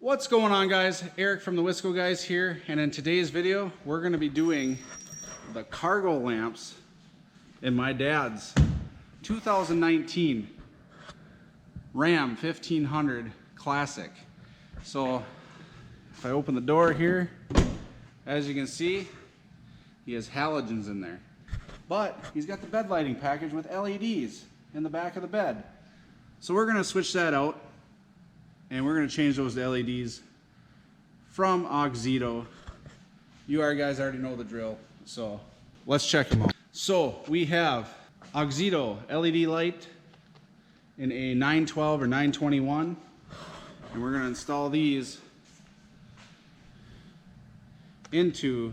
What's going on, guys? Eric from TheWiscoGuyz here, and in today's video we're going to be doing the cargo lamps in my dad's 2019 Ram 1500 Classic. So if I open the door here, as you can see, he has halogens in there, but he's got the bed lighting package with LEDs in the back of the bed. So we're going to switch that out, and we're going to change those to LEDs from Auxito. You guys already know the drill, so let's check them out. So we have Auxito LED light in a 912 or 921, and we're going to install these into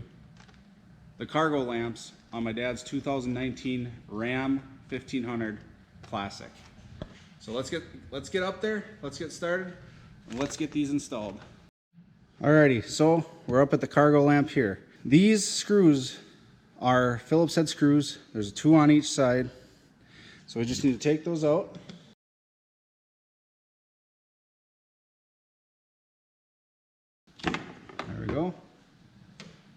the cargo lamps on my dad's 2019 Ram 1500 Classic. So let's get up there, let's get started, and let's get these installed. Alrighty, so we're up at the cargo lamp here. These screws are Phillips head screws. There's 2 on each side. So we just need to take those out. There we go.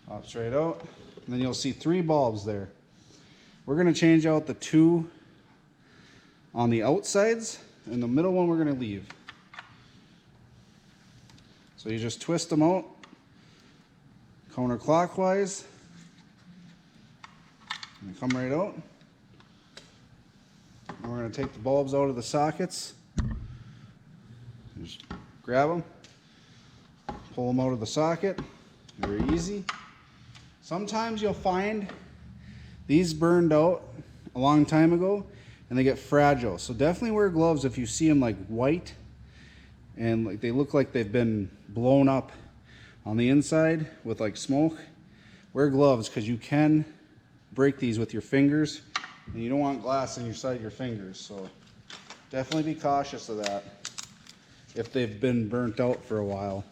Pops right out. And then you'll see 3 bulbs there. We're going to change out the 2 on the outsides, and the middle one we're going to leave. So you just twist them out counterclockwise, and they come right out. And we're going to take the bulbs out of the sockets. Just grab them, pull them out of the socket. Very easy. Sometimes you'll find these burned out a long time ago and they get fragile. So definitely wear gloves if you see them like white and like they look like they've been blown up on the inside with like smoke. Wear gloves because you can break these with your fingers, and you don't want glass inside your fingers. So definitely be cautious of that if they've been burnt out for a while.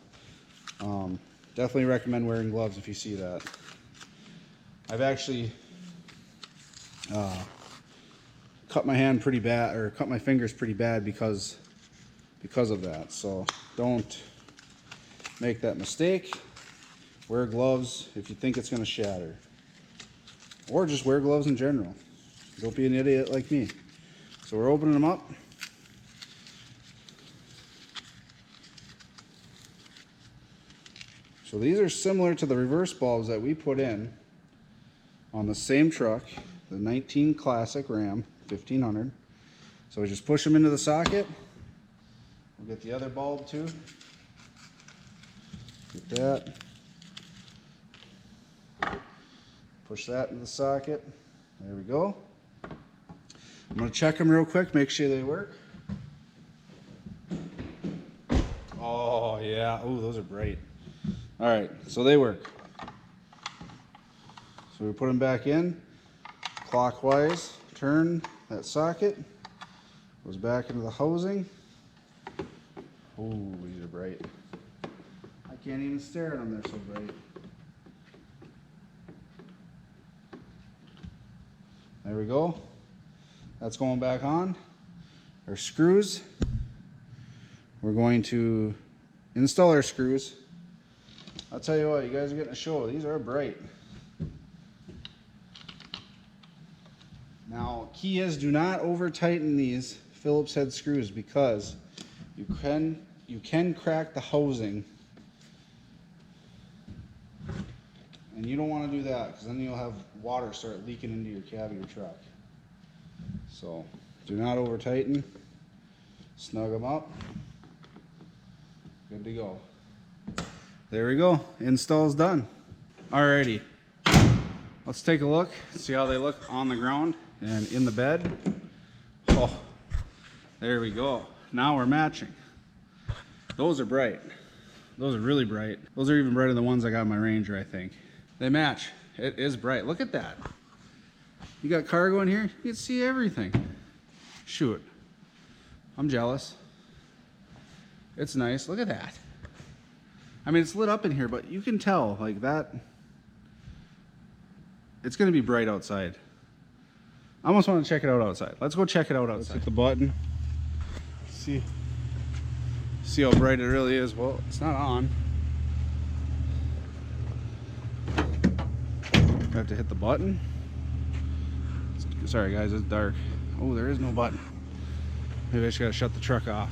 Definitely recommend wearing gloves if you see that. I've actually cut my hand pretty bad, or cut my fingers pretty bad because of that. So don't make that mistake. Wear gloves if you think it's going to shatter, or just wear gloves in general. Don't be an idiot like me. So we're opening them up. So these are similar to the reverse bulbs that we put in on the same truck, the 19 Classic Ram 1500. So we just push them into the socket. We'll get the other bulb too. Get that. Push that into the socket. There we go. I'm going to check them real quick, make sure they work. Oh yeah, oh those are bright. All right, so they work. So we put them back in clockwise, turn that socket, goes back into the housing. Oh, these are bright. I can't even stare at them, they're so bright. There we go. That's going back on. Our screws. We're going to install our screws. I'll tell you what, you guys are getting a show. These are bright. Now, key is do not over tighten these Phillips head screws because you can crack the housing, and you don't want to do that because then you'll have water start leaking into your cab of your truck. So do not over tighten. Snug them up. Good to go. There we go. Install's done. Alrighty. Let's take a look, see how they look on the ground and in the bed. Oh, there we go. Now we're matching. Those are bright. Those are really bright. Those are even brighter than the ones I got in my Ranger, I think. They match. It is bright. Look at that. You got cargo in here? You can see everything. Shoot. I'm jealous. It's nice. Look at that. I mean, it's lit up in here, but you can tell, like that. It's going to be bright outside. I almost want to check it out outside. Let's go check it out outside. Let's hit the button. See See how bright it really is. Well, it's not on. I have to hit the button. Sorry guys, it's dark. Oh, there is no button. Maybe I just gotta shut the truck off.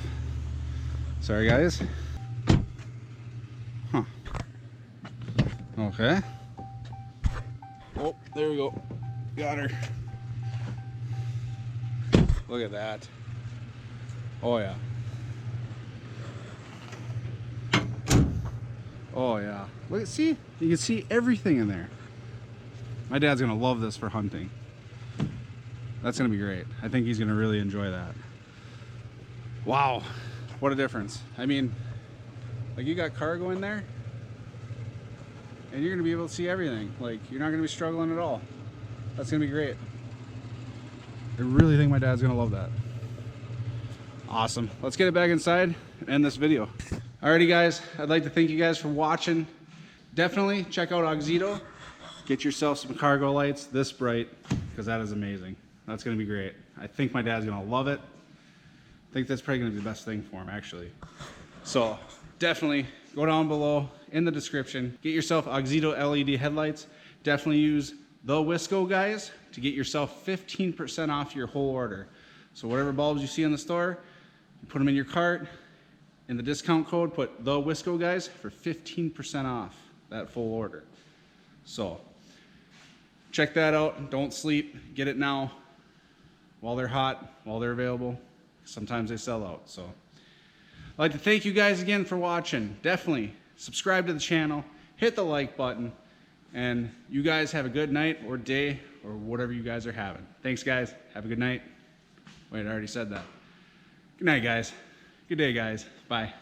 Sorry guys. Huh. Okay. Oh, there we go. Got her. Look at that. Oh yeah. Oh yeah. Look at, see? You can see everything in there. My dad's gonna love this for hunting. That's gonna be great. I think he's gonna really enjoy that. Wow, what a difference. I mean, like, you got cargo in there and you're gonna be able to see everything. Like, you're not gonna be struggling at all. That's gonna be great. I really think my dad's gonna love that. Awesome. Let's get it back inside and end this video. Alrighty guys, I'd like to thank you guys for watching. Definitely check out Auxito. Get yourself some cargo lights this bright, because that is amazing. That's gonna be great. I think my dad's gonna love it. I think that's probably gonna be the best thing for him, actually. So definitely go down below in the description. Get yourself Auxito LED headlights. Definitely use TheWiscoGuyz to get yourself 15% off your whole order. So whatever bulbs you see in the store, you put them in your cart. In the discount code, put TheWiscoGuyz for 15% off that full order. So check that out. Don't sleep. Get it now while they're hot, while they're available. Sometimes they sell out. So I'd like to thank you guys again for watching. Definitely subscribe to the channel, hit the like button, and you guys have a good night or day or whatever you guys are having. Thanks guys. Have a good night. Wait, I already said that. Good night guys. Good day guys. Bye.